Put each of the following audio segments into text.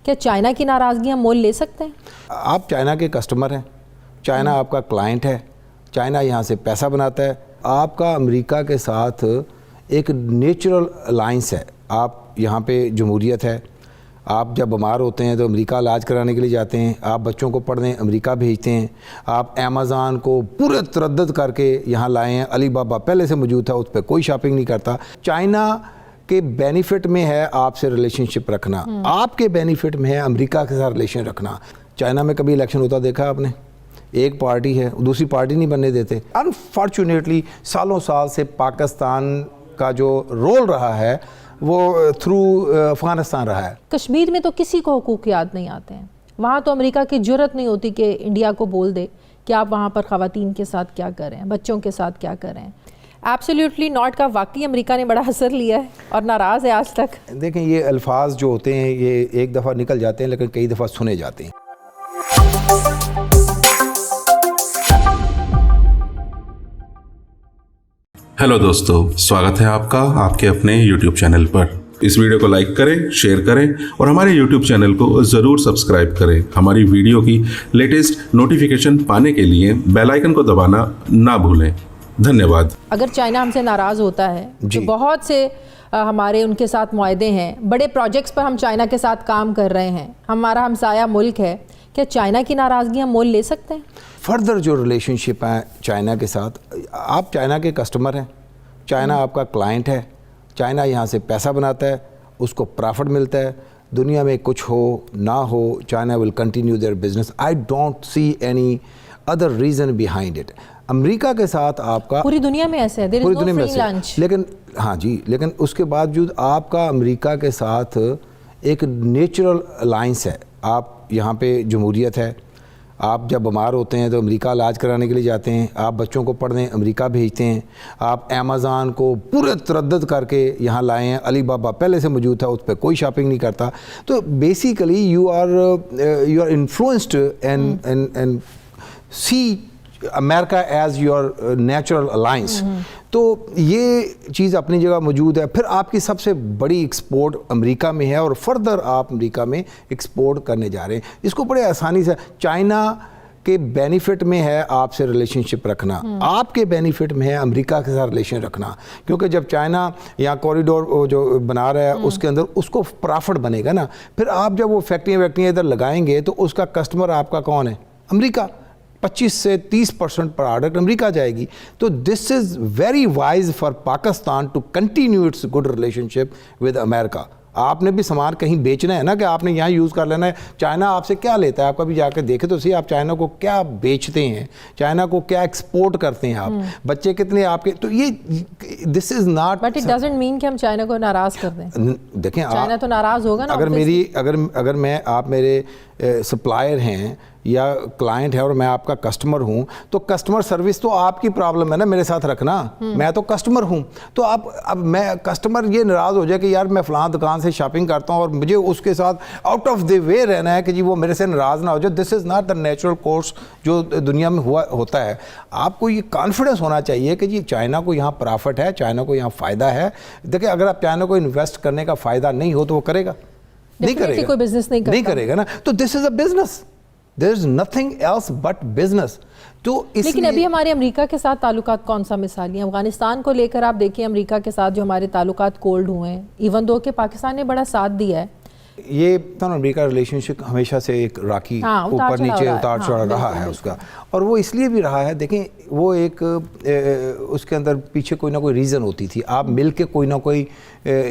کیا چائنا کی ناراضگیاں مول لے سکتے ہیں؟ آپ چائنا کے کسٹمر ہیں، چائنا آپ کا کلائنٹ ہے، چائنا یہاں سے پیسہ بناتا ہے. آپ کا امریکہ کے ساتھ ایک نیچرل الائنس ہے. آپ یہاں پہ جمہوریت ہے، آپ جب بیمار ہوتے ہیں تو امریکہ علاج کرانے کے لیے جاتے ہیں، آپ بچوں کو پڑھنے امریکہ بھیجتے ہیں، آپ امیزون کو پورے تردد کر کے یہاں لائے ہیں. علی بابا پہلے سے موجود تھا، اس پہ کوئی شاپنگ نہیں کرتا. چائنا کے بینیفٹ میں ہے آپ سے ریلیشن شپ رکھنا، آپ کے بینیفٹ میں ہے امریکہ کے ساتھ ریلیشن رکھنا. چائنا میں کبھی الیکشن ہوتا دیکھا آپ نے؟ ایک پارٹی ہے، دوسری پارٹی نہیں بننے دیتے. انفارچونیٹلی سالوں سال سے پاکستان کا جو رول رہا ہے وہ تھرو افغانستان رہا ہے. کشمیر میں تو کسی کو حقوق یاد نہیں آتے ہیں. وہاں تو امریکہ کی جرت نہیں ہوتی کہ انڈیا کو بول دے کہ آپ وہاں پر خواتین کے ساتھ کیا کر رہے ہیں، بچوں کے ساتھ کیا کر رہے ہیں. ایبسلیوٹلی ناٹ کا واقعی امریکہ نے بڑا اثر لیا ہے اور ناراض ہے آج تک. دیکھیں یہ الفاظ جو ہوتے ہیں یہ ایک دفعہ نکل جاتے ہیں لیکن کئی دفعہ سنے جاتے ہیں. ہیلو دوستو، سواگت ہے آپ کا آپ کے اپنے یوٹیوب چینل پر. اس ویڈیو کو لائک کریں، شیئر کریں اور ہمارے یوٹیوب چینل کو ضرور سبسکرائب کریں. ہماری ویڈیو کی لیٹسٹ نوٹیفیکیشن پانے کے لیے بیل آئیکن کو دبانا نہ بھولیں. دھنیہ واد. اگر چائنا ہم سے ناراض ہوتا ہے تو بہت سے ہمارے ان کے ساتھ معاہدے ہیں، بڑے پروجیکٹس پر ہم چائنا کے ساتھ کام کر رہے ہیں، ہمارا ہمسایہ ملک ہے. کیا چائنا کی ناراضگیاں مول لے سکتے ہیں؟ فردر جو ریلیشن شپ ہے چائنا کے ساتھ، آپ چائنا کے کسٹمر ہیں، چائنا آپ کا کلائنٹ ہے، چائنا یہاں سے پیسہ بناتا ہے، اس کو پرافٹ ملتا ہے. دنیا میں کچھ ہو نہ ہو، China will continue their business. I don't see any other reason behind it. امریکہ کے ساتھ آپ کا پوری دنیا میں ایسے ہے، پوری دنیا میں ایسے، لیکن ہاں جی، لیکن اس کے باوجود آپ کا امریکہ کے ساتھ ایک نیچرل الائنس ہے. آپ یہاں پہ جمہوریت ہے، آپ جب بیمار ہوتے ہیں تو امریکہ علاج کرانے کے لیے جاتے ہیں، آپ بچوں کو پڑھنے امریکہ بھیجتے ہیں، آپ امیزون کو پورے تردد کر کے یہاں لائے ہیں. علی بابا پہلے سے موجود تھا، اس پہ کوئی شاپنگ نہیں کرتا. تو basically you are influenced and see America as your natural alliance. تو یہ چیز اپنی جگہ موجود ہے. پھر آپ کی سب سے بڑی ایکسپورٹ امریکہ میں ہے اور فردر آپ امریکہ میں ایکسپورٹ کرنے جا رہے ہیں. اس کو بڑے آسانی سے چائنا کے بینیفٹ میں ہے آپ سے ریلیشن شپ رکھنا، آپ کے بینیفٹ میں ہے امریکہ کے ساتھ ریلیشن رکھنا. کیونکہ جب چائنا یہاں کوریڈور جو بنا رہا ہے اس کے اندر اس کو پرافٹ بنے گا نا، پھر آپ جب وہ فیکٹریاں ادھر لگائیں گے تو اس کا کسٹمر آپ کا کون ہے؟ امریکہ. 25 سے 30% پروڈکٹ امریکہ جائے گی. تو this is very wise for Pakistan to continue its good relationship with امریکہ. آپ نے بھی سامان کہیں بیچنا ہے نا کہ آپ نے یہاں یوز کر لینا ہے. چائنا آپ سے کیا لیتا ہے؟ آپ کبھی جا کے دیکھے تو صحیح آپ چائنا کو کیا بیچتے ہیں، چائنا کو کیا ایکسپورٹ کرتے ہیں، آپ بچے کتنے آپ کے. تو یہ this is not, but it doesn't mean کہ ہم چائنا کو ناراض کر دیں. دیکھیں چائنا تو ناراض ہوگا نا. اگر میں آپ میرے سپلائر ہیں یا کلائنٹ ہے اور میں آپ کا کسٹمر ہوں تو کسٹمر سروس تو آپ کی پرابلم ہے نا میرے ساتھ رکھنا. میں تو کسٹمر ہوں. تو اب میں کسٹمر یہ ناراض ہو جائے کہ یار میں فلاں دکان سے شاپنگ کرتا ہوں اور مجھے اس کے ساتھ آؤٹ آف دی وے رہنا ہے کہ جی وہ میرے سے ناراض نہ ہو جائے. This is not the natural course جو دنیا میں ہوتا ہے. آپ کو یہ کانفیڈنس ہونا چاہیے کہ جی چائنا کو یہاں پرافٹ ہے، چائنا کو یہاں فائدہ ہے. دیکھیں اگر آپ چائنا کو انویسٹ کرنے کا فائدہ نہیں ہو تو وہ کرے گا نہیں کرے گا، کوئی بزنس نہیں کرے گا نا. تو this is a business, there is nothing else but business. تو لیکن ابھی ہمارے امریکہ کے ساتھ تعلقات کون سا مثالی ہیں؟ افغانستان کو لے کر آپ دیکھیں امریکہ کے ساتھ جو ہمارے تعلقات کولڈ ہوئے ہیں، ایون دو کہ پاکستان نے بڑا ساتھ دیا ہے. یہ امریکہ ریلیشن شپ ہمیشہ سے ایک راکی اوپر نیچے اتار چڑھا رہا ہے اس کا. اور وہ اس لیے بھی رہا ہے، دیکھیں وہ ایک اس کے اندر پیچھے کوئی نہ کوئی ریزن ہوتی تھی. آپ مل کے کوئی نہ کوئی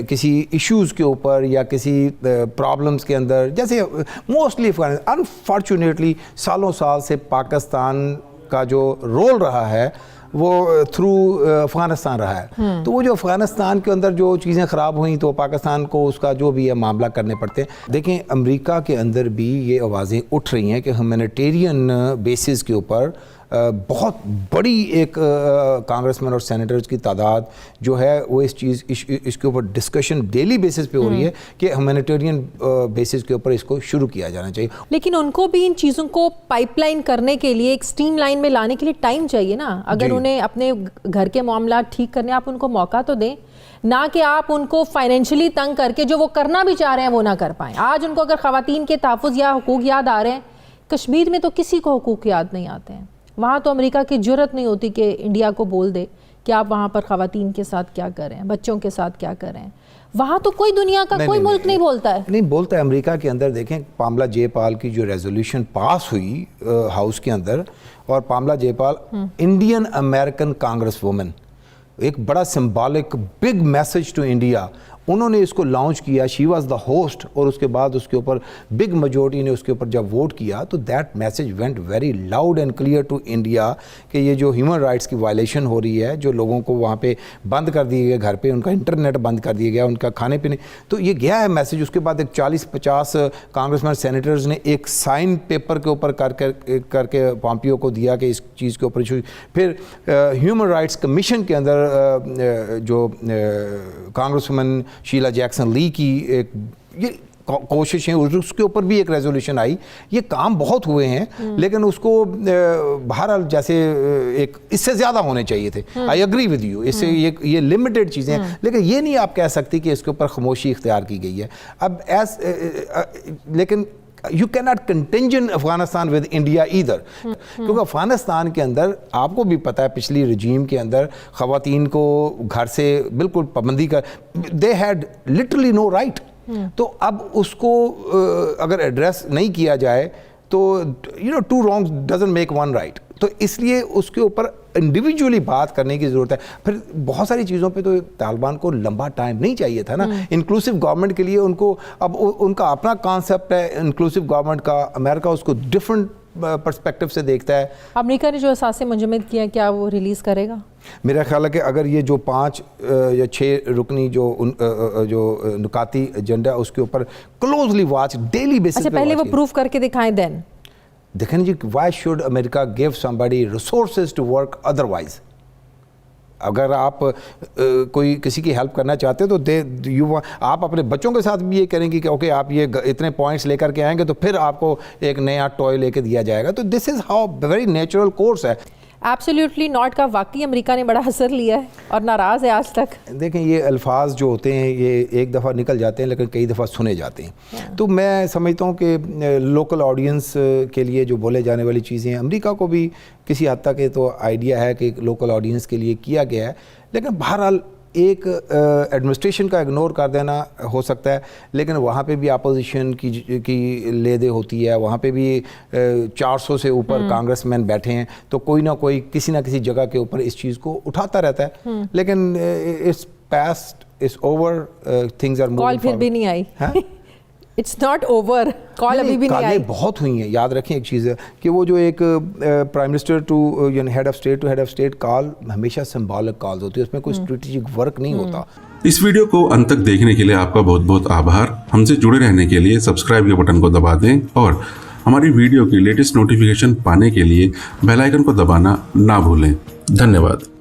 کسی ایشوز کے اوپر یا کسی پرابلمس کے اندر، جیسے موسٹلی انفارچونیٹلی سالوں سال سے پاکستان کا جو رول رہا ہے وہ تھرو افغانستان رہا ہے. تو وہ جو افغانستان کے اندر جو چیزیں خراب ہوئیں تو پاکستان کو اس کا جو بھی ہے معاملہ کرنے پڑتے ہیں. دیکھیں امریکہ کے اندر بھی یہ آوازیں اٹھ رہی ہیں کہ ہیومینیٹیرین بیسز کے اوپر بہت بڑی ایک کانگریس مین اور سینیٹرز کی تعداد جو ہے وہ اس کے اوپر ڈسکشن ڈیلی بیسس پہ ہو رہی ہے کہ ہیومینیٹیرین بیسس کے اوپر اس کو شروع کیا جانا چاہیے. لیکن ان کو بھی ان چیزوں کو پائپ لائن کرنے کے لیے ایک اسٹریم لائن میں لانے کے لیے ٹائم چاہیے نا. اگر انہیں اپنے گھر کے معاملات ٹھیک کرنے آپ ان کو موقع تو دیں, نہ کہ آپ ان کو فائنینشلی تنگ کر کے جو وہ کرنا بھی چاہ رہے ہیں وہ نہ کر پائیں. آج ان کو اگر خواتین کے تحفظ یا حقوق یاد آ رہے ہیں, کشمیر میں تو کسی کو حقوق یاد نہیں آتے ہیں. وہاں تو امریکہ کی جرت نہیں ہوتی کہ انڈیا کو بول دے کہ آپ وہاں پر خواتین کے ساتھ کیا کر رہے ہیں, بچوں کے ساتھ کیا کر رہے ہیں. وہاں تو کوئی دنیا کا کوئی ملک نہیں بولتا ہے. نہیں بولتا ہے. امریکہ کے اندر دیکھیں پاملا جے پال کی جو ریزولوشن پاس ہوئی ہاؤس کے اندر, اور Pramila Jayapal Indian American congresswoman وومن, ایک بڑا symbolic big message to India, انہوں نے اس کو لانچ کیا. شی واز دا ہوسٹ, اور اس کے بعد اس کے اوپر بگ میجورٹی نے اس کے اوپر جب ووٹ کیا تو that message went very loud and clear to India کہ یہ جو ہیومن رائٹس کی وائلیشن ہو رہی ہے, جو لوگوں کو وہاں پہ بند کر دیے گئے گھر پہ, ان کا انٹرنیٹ بند کر دیا گیا, ان کا کھانے پینے, تو یہ گیا ہے میسج. اس کے بعد ایک 40-50 کانگریس مین سینیٹرز نے ایک سائن پیپر کے اوپر کر کے پومپیو کو دیا کہ اس چیز کے اوپر. پھر ہیومن رائٹس کمیشن کے اندر جو کانگریس وومن شیلا جیکسن لی کی ایک یہ کوششیں, اس کے اوپر بھی ایک ریزولوشن آئی. یہ کام بہت ہوئے ہیں, لیکن اس کو بہرحال جیسے ایک اس سے زیادہ ہونے چاہیے تھے. آئی اگری ود یو, اس سے یہ لمیٹڈ چیزیں ہیں, لیکن یہ نہیں آپ کہہ سکتی کہ اس کے اوپر خاموشی اختیار کی گئی ہے. اب لیکن you cannot contingent Afghanistan with India either, کیونکہ افغانستان کے اندر آپ کو بھی پتہ ہے پچھلی رجیم کے اندر خواتین کو گھر سے بالکل پابندی کا, they had literally no right. تو اب اس کو اگر ایڈریس نہیں کیا جائے تو two wrongs doesn't make one right. تو اس لیے اس کے اوپر انڈیویجولی بات کرنے کی ضرورت ہے. پھر بہت ساری چیزوں پہ تو طالبان کو لمبا ٹائم نہیں چاہیے تھا نا. انکلوسیو گورنمنٹ کے لیے ان کو اب ان کا اپنا کانسیپٹ ہے انکلوسیو گورنمنٹ کا. امریکہ اس کو ڈفرنٹ پرسپیکٹو سے دیکھتا ہے. امریکہ نے جو اثاثے منجمد کیا کیا وہ ریلیز کرے گا؟ میرا خیال ہے کہ اگر یہ جو 5 یا 6 رکنی جو نکاتی ایجنڈا اس کے اوپر کلوزلی واچ ڈیلی بیسس پہ, پہلے وہ پروف کر کے دکھائیں دین. دیکھیں جی, وائی شوڈ امریکہ give somebody resources to work otherwise. اگر آپ کوئی کسی کی ہیلپ کرنا چاہتے ہیں تو آپ اپنے بچوں کے ساتھ بھی یہ کریں گے کہ اوکے آپ یہ اتنے پوائنٹس لے کر کے آئیں گے تو پھر آپ کو ایک نیا ٹوائے لے کے دیا جائے گا. تو this is how very natural course ہے. ایبسلیوٹلی ناٹ کا واقعی امریکہ نے بڑا اثر لیا ہے اور ناراض ہے آج تک. دیکھیں یہ الفاظ جو ہوتے ہیں یہ ایک دفعہ نکل جاتے ہیں لیکن کئی دفعہ سنے جاتے ہیں. تو میں سمجھتا ہوں کہ لوکل آڈینس کے لیے جو بولے جانے والی چیزیں ہیں, امریکہ کو بھی کسی حد تک تو آئیڈیا ہے کہ لوکل آڈینس کے لیے کیا گیا ہے, لیکن بہرحال ایک ایڈمنسٹریشن کا اگنور کر دینا ہو سکتا ہے, لیکن وہاں پہ بھی اپوزیشن کی لے دے ہوتی ہے. وہاں پہ بھی 400 سے اوپر کانگریس مین بیٹھے ہیں, تو کوئی نہ کوئی کسی نہ کسی جگہ کے اوپر اس چیز کو اٹھاتا رہتا ہے. لیکن it's past, it's over, things are moving. Call پھر بھی نہیں آئی. اٹس ناٹ اوور, کال ابھی بھی نہیں آئی. بہت ہوئی ہیں. یاد رکھیں ایک چیز ہے کہ وہ جو ایک پرائم منسٹر ٹو یعنی ہیڈ آف اسٹیٹ کال ہمیشہ سمبولک کالز ہوتی ہے, اس میں کوئی اسٹریٹجک ورک نہیں ہوتا. اس ویڈیو کو انت تک دیکھنے کے لیے آپ کا بہت بہت آبھار. ہم سے جڑے رہنے کے لیے سبسکرائب کے بٹن کو دبا دیں اور ہماری ویڈیو کی لیٹسٹ نوٹیفیکیشن پانے کے لیے بیل آئیکن کو دبانا نہ بھولیں. دھنیہ واد.